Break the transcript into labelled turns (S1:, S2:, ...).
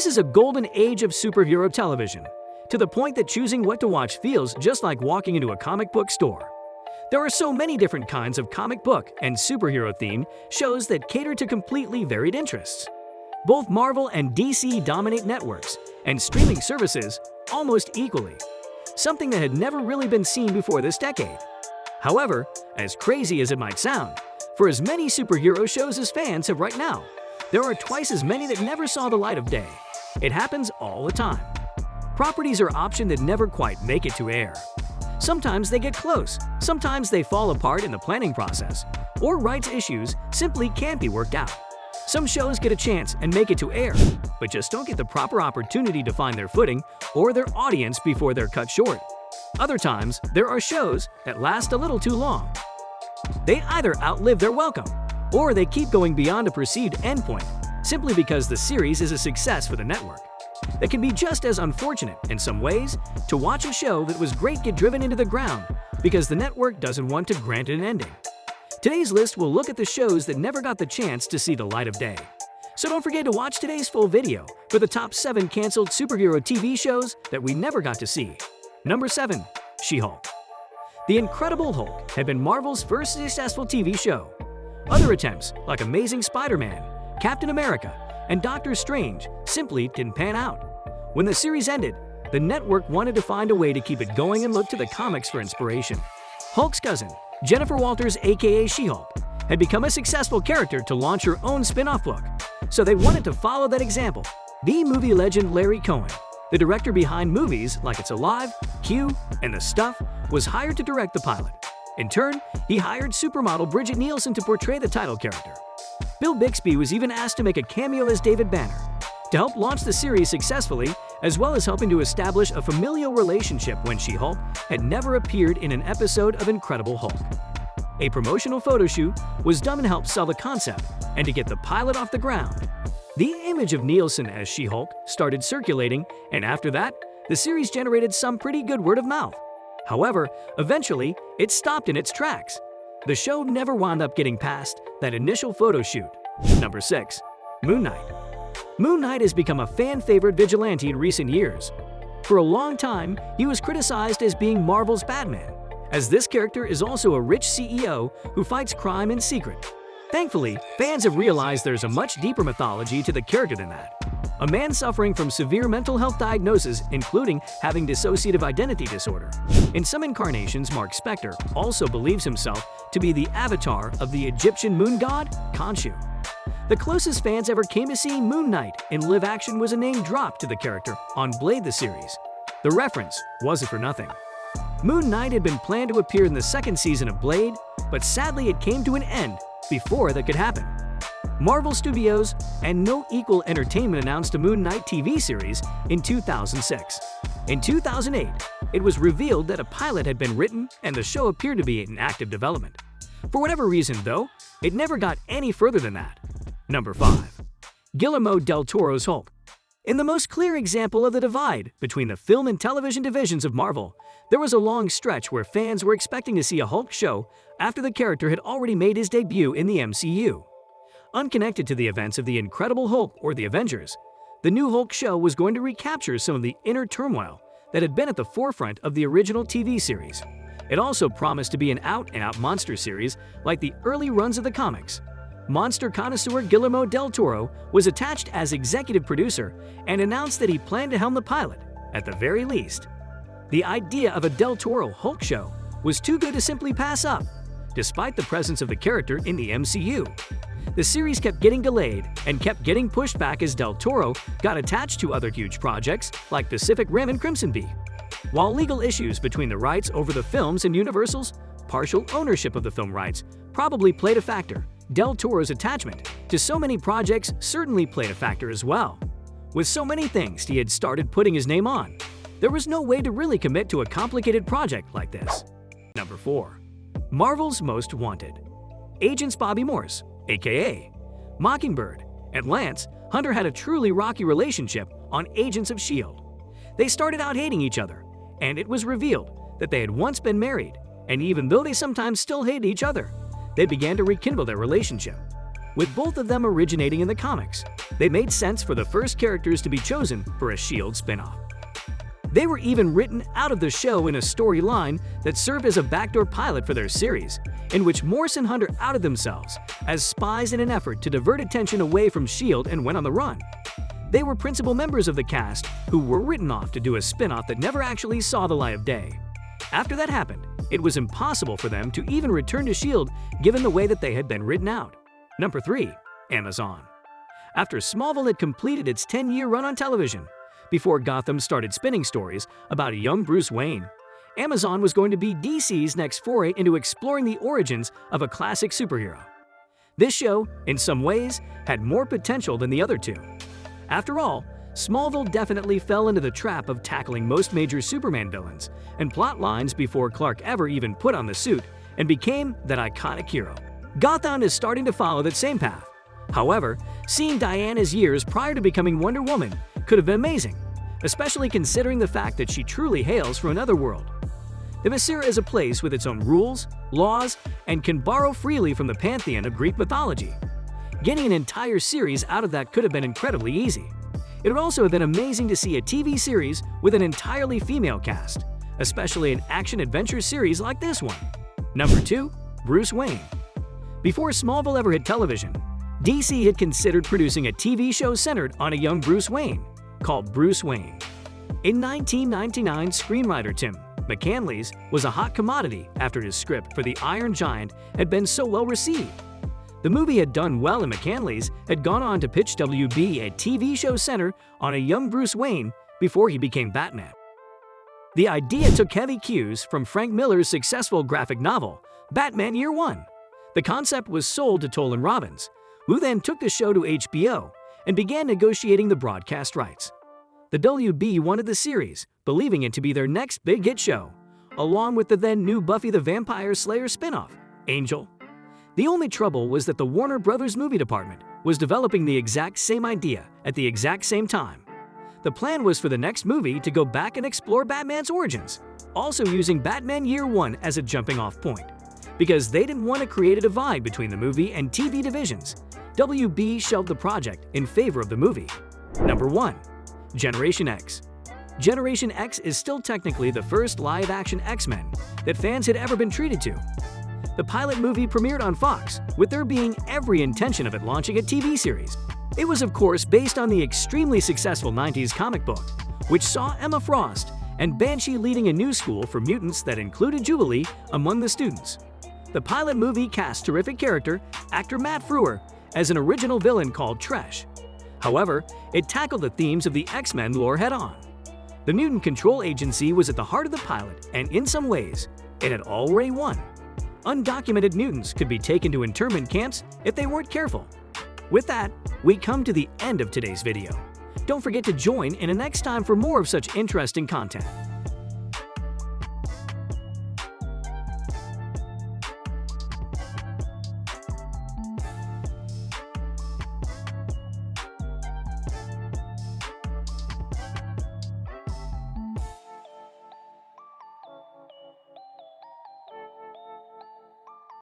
S1: This is a golden age of superhero television, to the point that choosing what to watch feels just like walking into a comic book store. There are so many different kinds of comic book and superhero-themed shows that cater to completely varied interests. Both Marvel and DC dominate networks and streaming services almost equally, something that had never really been seen before this decade. However, as crazy as it might sound, for as many superhero shows as fans have right now, there are twice as many that never saw the light of day. It happens all the time. Properties are optioned that never quite make it to air. Sometimes they get close, sometimes they fall apart in the planning process, or rights issues simply can't be worked out. Some shows get a chance and make it to air, but just don't get the proper opportunity to find their footing or their audience before they're cut short. Other times, there are shows that last a little too long. They either outlive their welcome, or they keep going beyond a perceived endpoint, simply because the series is a success for the network. That can be just as unfortunate, in some ways, to watch a show that was great get driven into the ground because the network doesn't want to grant it an ending. Today's list will look at the shows that never got the chance to see the light of day. So don't forget to watch today's full video for the top 7 canceled superhero TV shows that we never got to see. Number 7. She-Hulk. The Incredible Hulk had been Marvel's first successful TV show. Other attempts, like Amazing Spider-Man, Captain America, and Doctor Strange, simply didn't pan out. When the series ended, the network wanted to find a way to keep it going and look to the comics for inspiration. Hulk's cousin, Jennifer Walters aka She-Hulk, had become a successful character to launch her own spin-off book, so they wanted to follow that example. The movie legend Larry Cohen, the director behind movies like It's Alive, Q, and The Stuff, was hired to direct the pilot. In turn, he hired supermodel Bridget Nielsen to portray the title character. Bill Bixby was even asked to make a cameo as David Banner, to help launch the series successfully, as well as helping to establish a familial relationship when She-Hulk had never appeared in an episode of Incredible Hulk. A promotional photo shoot was done to help sell the concept and to get the pilot off the ground. The image of Nielsen as She-Hulk started circulating, and after that, the series generated some pretty good word of mouth. However, eventually, it stopped in its tracks. The show never wound up getting past that initial photo shoot. Number 6. Moon Knight. Moon Knight has become a fan-favorite vigilante in recent years. For a long time, he was criticized as being Marvel's Batman, as this character is also a rich CEO who fights crime in secret. Thankfully, fans have realized there's a much deeper mythology to the character than that. A man suffering from severe mental health diagnoses, including having dissociative identity disorder. In some incarnations, Mark Spector also believes himself to be the avatar of the Egyptian moon god, Khonshu. The closest fans ever came to seeing Moon Knight in live action was a name dropped to the character on Blade the series. The reference wasn't for nothing. Moon Knight had been planned to appear in the second season of Blade, but sadly it came to an end before that could happen. Marvel Studios and No Equal Entertainment announced a Moon Knight TV series in 2006. In 2008, it was revealed that a pilot had been written and the show appeared to be in active development. For whatever reason, though, it never got any further than that. Number 5. Guillermo del Toro's Hulk. In the most clear example of the divide between the film and television divisions of Marvel, there was a long stretch where fans were expecting to see a Hulk show after the character had already made his debut in the MCU. Unconnected to the events of The Incredible Hulk or The Avengers, the new Hulk show was going to recapture some of the inner turmoil that had been at the forefront of the original TV series. It also promised to be an out-and-out monster series like the early runs of the comics. Monster connoisseur Guillermo del Toro was attached as executive producer and announced that he planned to helm the pilot, at the very least. The idea of a del Toro Hulk show was too good to simply pass up, despite the presence of the character in the MCU. The series kept getting delayed and kept getting pushed back as del Toro got attached to other huge projects like Pacific Rim and Crimson Bee. While legal issues between the rights over the films and Universal's partial ownership of the film rights probably played a factor, del Toro's attachment to so many projects certainly played a factor as well. With so many things he had started putting his name on, there was no way to really commit to a complicated project like this. Number 4. Marvel's Most Wanted. Agents Bobby Morse, aka Mockingbird, and Lance Hunter had a truly rocky relationship on Agents of S.H.I.E.L.D. They started out hating each other, and it was revealed that they had once been married, and even though they sometimes still hated each other, they began to rekindle their relationship. with both of them originating in the comics. They made sense for the first characters to be chosen for a S.H.I.E.L.D. spin-off. They were even written out of the show in a storyline that served as a backdoor pilot for their series, in which Morse and Hunter outed themselves as spies in an effort to divert attention away from S.H.I.E.L.D. and went on the run. They were principal members of the cast who were written off to do a spin-off that never actually saw the light of day. After that happened, it was impossible for them to even return to S.H.I.E.L.D. given the way that they had been written out. Number 3. Amazon. After Smallville had completed its 10-year run on television, before Gotham started spinning stories about a young Bruce Wayne, Amazon was going to be DC's next foray into exploring the origins of a classic superhero. This show, in some ways, had more potential than the other two. After all, Smallville definitely fell into the trap of tackling most major Superman villains and plot lines before Clark ever even put on the suit and became that iconic hero. Gotham is starting to follow that same path. However, seeing Diana's years prior to becoming Wonder Woman could have been amazing, especially considering the fact that she truly hails from another world. Themyscira is a place with its own rules, laws, and can borrow freely from the pantheon of Greek mythology. Getting an entire series out of that could have been incredibly easy. It would also have been amazing to see a TV series with an entirely female cast, especially an action-adventure series like this one. Number 2. Bruce Wayne. Before Smallville ever hit television, DC had considered producing a TV show centered on a young Bruce Wayne, called Bruce Wayne. In 1999, screenwriter Tim McCanley's was a hot commodity after his script for The Iron Giant had been so well received. The movie had done well and McCanley's had gone on to pitch WB a TV show centered on a young Bruce Wayne before he became Batman. The idea took heavy cues from Frank Miller's successful graphic novel, Batman Year One. The concept was sold to Toll & Robbins, who then took the show to HBO and began negotiating the broadcast rights. The WB wanted the series, believing it to be their next big hit show, along with the then new Buffy the Vampire Slayer spinoff, Angel. The only trouble was that the Warner Brothers movie department was developing the exact same idea at the exact same time. The plan was for the next movie to go back and explore Batman's origins, also using Batman Year One as a jumping-off point. Because they didn't want to create a divide between the movie and TV divisions, WB shelved the project in favor of the movie. Number 1. Generation X. Generation X is still technically the first live-action X-Men that fans had ever been treated to. The pilot movie premiered on Fox, with there being every intention of it launching a TV series. It was of course based on the extremely successful 90s comic book, which saw Emma Frost and Banshee leading a new school for mutants that included Jubilee among the students. The pilot movie cast terrific character, actor Matt Frewer, as an original villain called Tresh. However, it tackled the themes of the X-Men lore head-on. The Mutant Control Agency was at the heart of the pilot, and in some ways, it had already won. Undocumented mutants could be taken to internment camps if they weren't careful. With that, we come to the end of today's video. Don't forget to join in the next time for more of such interesting content.